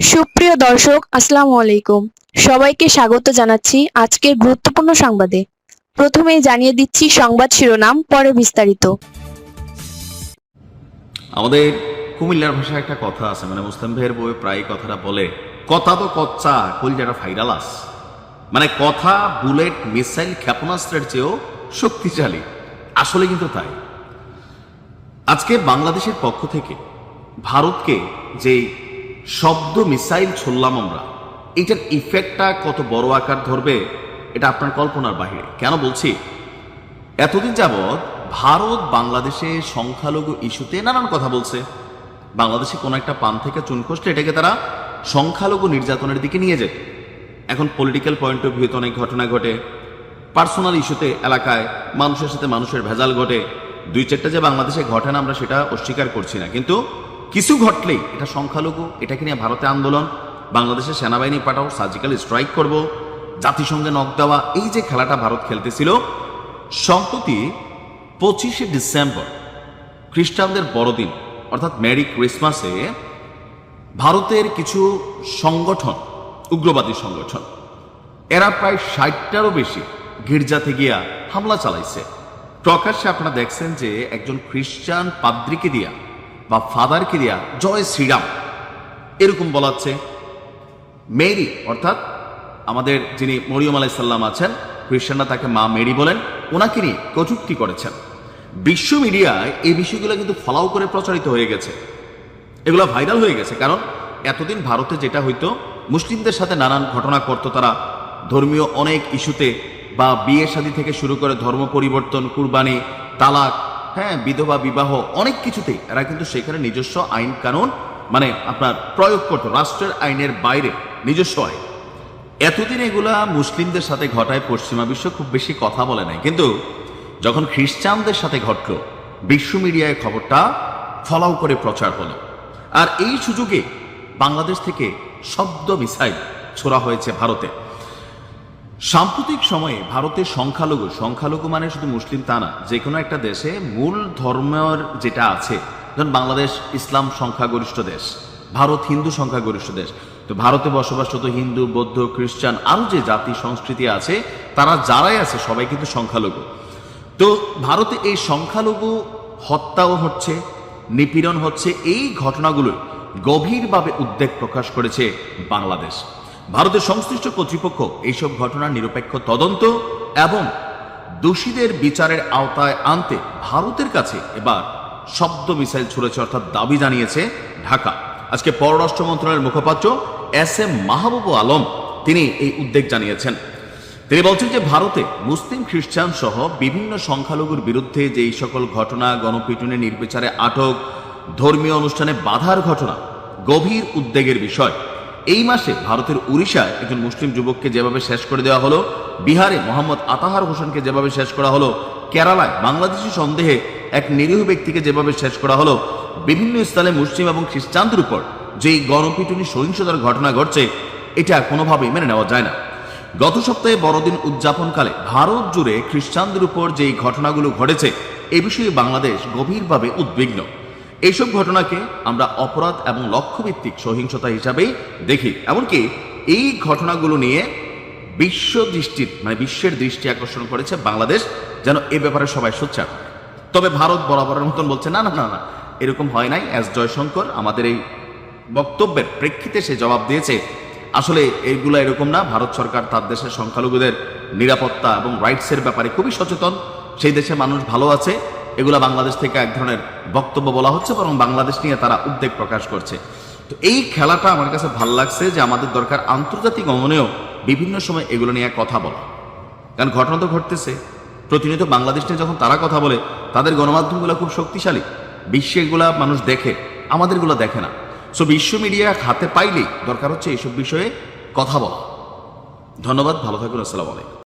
সুপ্রিয় দর্শক, আসসালামু আলাইকুম। সবাইকে স্বাগত জানাচ্ছি আজকের গুরুত্বপূর্ণ সংবাদে। প্রথমেই জানিয়ে দিচ্ছি সংবাদ শিরোনাম, পরে বিস্তারিত। আমাদের কুমিল্লার ভাষায় একটা কথা আছে, মানে মুসলিম ভাইয়ের বই প্রায় কথাটা বলে, কথা তো কচ্চা কলজাটা ফাইরালাস। মানে কথা বুলেট মিসাইল ক্ষেপণাস্ত্রের চেয়েও শক্তিশালী। আসলে কিন্তু তাই। আজকে বাংলাদেশের পক্ষ থেকে ভারতকে যে শব্দ মিসাইল ছুড়লাম আমরা, এটার ইফেক্টটা কত বড় আকার ধরবে এটা আপনার কল্পনার বাহিরে। কেন বলছি, এতদিন যাবৎ ভারত বাংলাদেশে সংখ্যালঘু ইস্যুতে নানান কথা বলছে। বাংলাদেশে কোনো একটা পান থেকে চুন খসলে এটাকে তারা সংখ্যালঘু নির্যাতনের দিকে নিয়ে যেত। এখন পলিটিক্যাল পয়েন্ট অফ ভিউতে অনেক ঘটনা ঘটে, পার্সোনাল ইস্যুতে এলাকায় মানুষের সাথে মানুষের ভেজাল ঘটে। দুই চারটা যে বাংলাদেশে ঘটে না, আমরা সেটা অস্বীকার করছি না, কিন্তু কিছু ঘটলেই এটা সংখ্যালঘু, এটাকে নিয়ে ভারতে আন্দোলন, বাংলাদেশে সেনাবাহিনী পাঠাও, সার্জিক্যাল স্ট্রাইক করব, জাতিসংঘে নক দেওয়া, এই যে খেলাটা ভারত খেলতেছিল। সম্প্রতি 25শে ডিসেম্বর খ্রিস্টানদের বড়দিন অর্থাৎ মেরি ক্রিসমাসে ভারতের কিছু সংগঠন, উগ্রবাদী সংগঠন, এরা প্রায় 60টারও বেশি গির্জাতে গিয়া হামলা চালাইছে। প্রকাশ্যে আপনারা দেখছেন যে একজন খ্রিস্টান পাদ্রীকে দিয়া বা ফাদারকে দিয়া জয় শ্রীরাম এরকম বলাচ্ছে। মেরি অর্থাৎ আমাদের যিনি মরিয়ম আলাইসাল্লাম আছেন, খ্রিস্টানরা তাকে মা মেরি বলেন, ওনাকে নিয়ে কটূক্তি করেছেন। বিশ্ব মিডিয়ায় এই বিষয়গুলো কিন্তু ফলাও করে প্রচারিত হয়ে গেছে, এগুলো ভাইরাল হয়ে গেছে। কারণ এতদিন ভারতে যেটা হইতো, মুসলিমদের সাথে নানান ঘটনা করতো তারা, ধর্মীয় অনেক ইস্যুতে বা বিয়ে শাদী থেকে শুরু করে ধর্ম পরিবর্তন, কুরবানি, তালাক, হ্যাঁ, বিধবা বিবাহ, অনেক কিছুতেই এরা কিন্তু সেখানে নিজস্ব আইন কানুন মানে আপনার প্রয়োগ করতো, রাষ্ট্রের আইনের বাইরে নিজস্ব আইন। এতদিন এগুলা মুসলিমদের সাথে ঘটায় পশ্চিমা বিশ্ব খুব বেশি কথা বলে নাই, কিন্তু যখন খ্রিস্টানদের সাথে ঘটল, বিশ্ব মিডিয়ায় খবরটা ফলাও করে প্রচার হলো। আর এই সুযোগে বাংলাদেশ থেকে শব্দ মিসাইল ছোড়া হয়েছে ভারতে। সাম্প্রতিক সময়ে ভারতের সংখ্যালঘু মানে শুধু মুসলিম তা না, যে কোনো একটা দেশে মূল ধর্মের যেটা আছে, যেমন বাংলাদেশ ইসলাম সংখ্যাগরিষ্ঠ দেশ, ভারত হিন্দু সংখ্যাগরিষ্ঠ দেশ। তো ভারতে বসবাসরত হিন্দু, বৌদ্ধ, খ্রিস্টান, আরো যে জাতি সংস্কৃতি আছে, তারা যারাই আছে সবাই কিন্তু সংখ্যালঘু। তো ভারতে এই সংখ্যালঘু হত্যাও হচ্ছে, নিপীড়ন হচ্ছে, এই ঘটনাগুলো গভীরভাবে উদ্বেগ প্রকাশ করেছে বাংলাদেশ। ভারতের সংশ্লিষ্ট কর্তৃপক্ষ এইসব ঘটনার নিরপেক্ষ তদন্ত এবং দোষীদের বিচারের আওতায় আনতে ভারতের কাছে এবার শব্দ মিসাইল ছুড়েছে, অর্থাৎ দাবি জানিয়েছে ঢাকা। আজকে পররাষ্ট্র মন্ত্রণালয়ের মুখপাত্র SM মাহবুব আলম তিনি এই উদ্বেগ জানিয়েছেন। তিনি বলছেন যে ভারতে মুসলিম, খ্রিস্টান সহ বিভিন্ন সংখ্যালঘুর বিরুদ্ধে যে এই সকল ঘটনা, গণপিটুনি, নির্বিচারে আটক, ধর্মীয় অনুষ্ঠানে বাধার ঘটনা গভীর উদ্বেগের বিষয়। এই মাসে ভারতের উড়িষ্যায় একজন মুসলিম যুবককে যেভাবে শেষ করে দেওয়া হলো, বিহারে মোহাম্মদ আতাহার হোসেনকে যেভাবে শেষ করা হলো, কেরালায় বাংলাদেশি সন্দেহে এক নিরীহ ব্যক্তিকে যেভাবে শেষ করা হলো, বিভিন্ন স্থানে মুসলিম এবং খ্রিস্টানদের উপর যেই গণপিটুনি, সহিংসতার ঘটনা ঘটছে, এটা কোনোভাবেই মেনে নেওয়া যায় না। গত সপ্তাহে বড়দিন উদযাপনকালে ভারত জুড়ে খ্রিস্টানদের উপর যেই ঘটনাগুলো ঘটেছে, এ বিষয়ে বাংলাদেশ গভীরভাবে উদ্বিগ্ন। এইসব ঘটনাকে আমরা অপরাধ এবং লক্ষ্যভিত্তিক সহিংসতা হিসাবেই দেখি। এমনকি এই ঘটনাগুলো নিয়ে বিশ্বের দৃষ্টি আকর্ষণ করেছে বাংলাদেশ, যেন এ ব্যাপারে সবাই সোচ্চার। তবে ভারত বরাবরের মতন বলছে না না না না, এরকম হয় নাই। এস জয়শঙ্কর আমাদের এই বক্তব্যের প্রেক্ষিতে সে জবাব দিয়েছে, আসলে এইগুলো এরকম না। ভারত সরকার তার দেশের সংখ্যালঘুদের নিরাপত্তা এবং রাইটসের ব্যাপারে খুবই সচেতন, সেই দেশে মানুষ ভালো আছে। এগুলা বাংলাদেশ থেকে এক ধরনের বক্তব্য বলা হচ্ছে, বরং বাংলাদেশ নিয়ে তারা উদ্বেগ প্রকাশ করছে। তো এই খেলাটা আমার কাছে ভালো লাগছে, যে আমাদের দরকার আন্তর্জাতিক অঙ্গনেও বিভিন্ন সময় এগুলো নিয়ে কথা বলা। কারণ ঘটনা তো ঘটতেছে প্রতিনিয়ত। বাংলাদেশ নিয়ে যখন তারা কথা বলে, তাদের গণমাধ্যমগুলো খুব শক্তিশালী, বিশ্বে এগুলা মানুষ দেখে, আমাদেরগুলো দেখে না। সো বিশ্ব মিডিয়া হাতে পাইলেই দরকার হচ্ছে এইসব বিষয়ে কথা বলা। ধন্যবাদ, ভালো থাকুন, আসসালামু আলাইকুম।